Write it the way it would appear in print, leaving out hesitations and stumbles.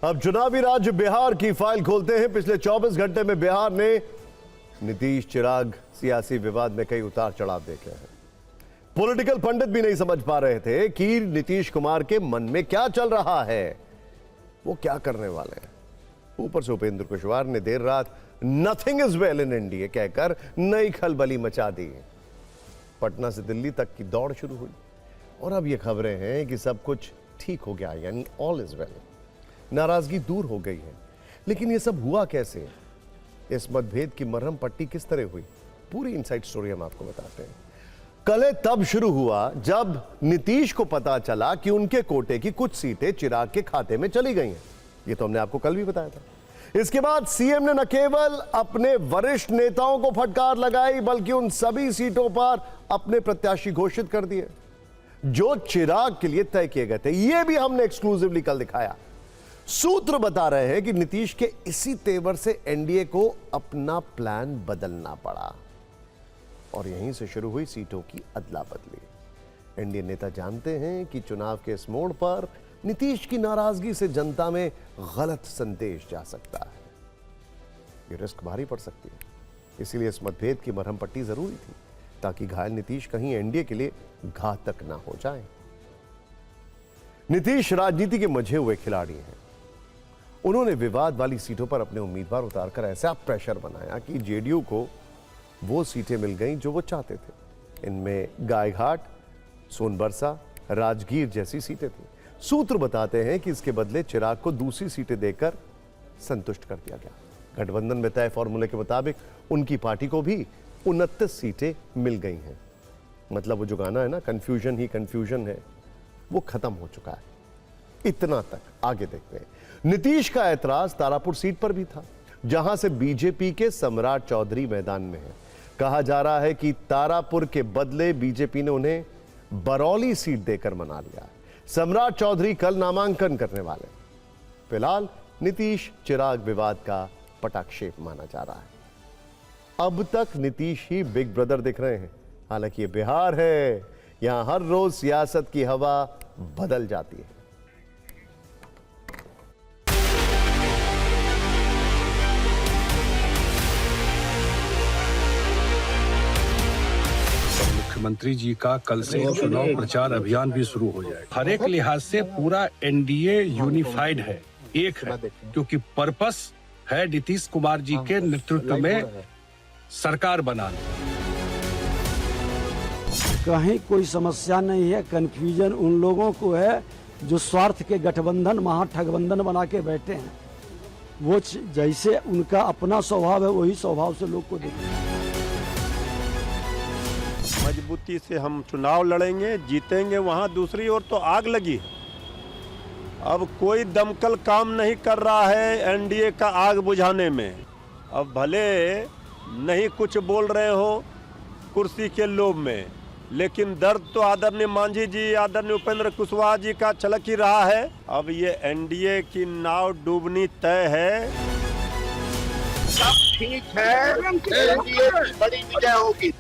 अब चुनावी राज्य बिहार की फाइल खोलते हैं। पिछले 24 घंटे में बिहार ने नीतीश चिराग सियासी विवाद में कई उतार चढ़ाव देखे हैं। पॉलिटिकल पंडित भी नहीं समझ पा रहे थे कि नीतीश कुमार के मन में क्या चल रहा है, वो क्या करने वाले हैं। ऊपर से उपेंद्र कुशवाहा ने देर रात nothing is well in NDA कहकर नई खलबली मचा दी। पटना से दिल्ली तक की दौड़ शुरू हुई और अब ये खबरें हैं कि सब कुछ ठीक हो गया, यानी ऑल इज वेल, नाराजगी दूर हो गई है। लेकिन ये सब हुआ कैसे? इस मतभेद की मरहम पट्टी किस तरह हुई? पूरी इनसाइड स्टोरी हम आपको बताते हैं। कल तब शुरू हुआ जब नीतीश को पता चला कि उनके कोटे की कुछ सीटें चिराग के खाते में चली गई हैं। ये तो हमने आपको कल भी बताया था। इसके बाद सीएम ने न केवल अपने वरिष्ठ नेताओं को फटकार लगाई, बल्कि उन सभी सीटों पर अपने प्रत्याशी घोषित कर दिए जो चिराग के लिए तय किए गए थे। यह भी हमने एक्सक्लूसिवली कल दिखाया। सूत्र बता रहे हैं कि नीतीश के इसी तेवर से एनडीए को अपना प्लान बदलना पड़ा और यहीं से शुरू हुई सीटों की अदला बदली। एनडीए नेता जानते हैं कि चुनाव के इस मोड़ पर नीतीश की नाराजगी से जनता में गलत संदेश जा सकता है। ये रिस्क भारी पड़ सकती है, इसीलिए इस मतभेद की मरहम पट्टी जरूरी थी ताकि घायल नीतीश कहीं एनडीए के लिए घातक ना हो जाए। नीतीश राजनीति के मंझे हुए खिलाड़ी हैं। उन्होंने विवाद वाली सीटों पर अपने उम्मीदवार उतारकर ऐसा प्रेशर बनाया कि जेडीयू को वो सीटें मिल गईं जो वो चाहते थे। इनमें गायघाट, सोनबरसा, राजगीर जैसी सीटें थी। सूत्र बताते हैं कि इसके बदले चिराग को दूसरी सीटें देकर संतुष्ट कर दिया गया। गठबंधन में तय फॉर्मूले के मुताबिक उनकी पार्टी को भी 29 सीटें मिल गई हैं। मतलब वो जो गाना है ना, कंफ्यूजन ही कंफ्यूजन है, वो खत्म हो चुका है। इतना तक। आगे देखते हैं। नीतीश का ऐतराज तारापुर सीट पर भी था, जहां से बीजेपी के सम्राट चौधरी मैदान में है। कहा जा रहा है कि तारापुर के बदले बीजेपी ने उन्हें बरौली सीट देकर मना लिया है। सम्राट चौधरी कल नामांकन करने वाले। फिलहाल नीतीश चिराग विवाद का पटाक्षेप माना जा रहा है। अब तक नीतीश ही बिग ब्रदर दिख रहे हैं। हालांकि ये बिहार है, यहां हर रोज सियासत की हवा बदल जाती है। मुख्यमंत्री जी का कल से चुनाव प्रचार अभियान भी शुरू हो जाएगा। हर एक लिहाज से पूरा एनडीए यूनिफाइड है, एक है, क्योंकि पर्पस है नीतीश कुमार जी के नेतृत्व में सरकार बनाना। कहीं कोई समस्या नहीं है। कन्फ्यूजन उन लोगों को है जो स्वार्थ के गठबंधन, महाठगबंधन बना के बैठे हैं। वो जैसे उनका अपना स्वभाव है, वही स्वभाव से लोग को देखते हैं। मजबूती से हम चुनाव लड़ेंगे, जीतेंगे। वहाँ दूसरी ओर तो आग लगी है। अब कोई दमकल काम नहीं कर रहा है एनडीए का आग बुझाने में। अब भले नहीं कुछ बोल रहे हो कुर्सी के लोभ में, लेकिन दर्द तो आदरणीय मांझी जी, आदरणीय उपेंद्र कुशवाहा जी का छलक ही रहा है। अब ये एनडीए की नाव डूबनी तय है। सब ठीक है, एनडीए की बड़ी विजय होगी।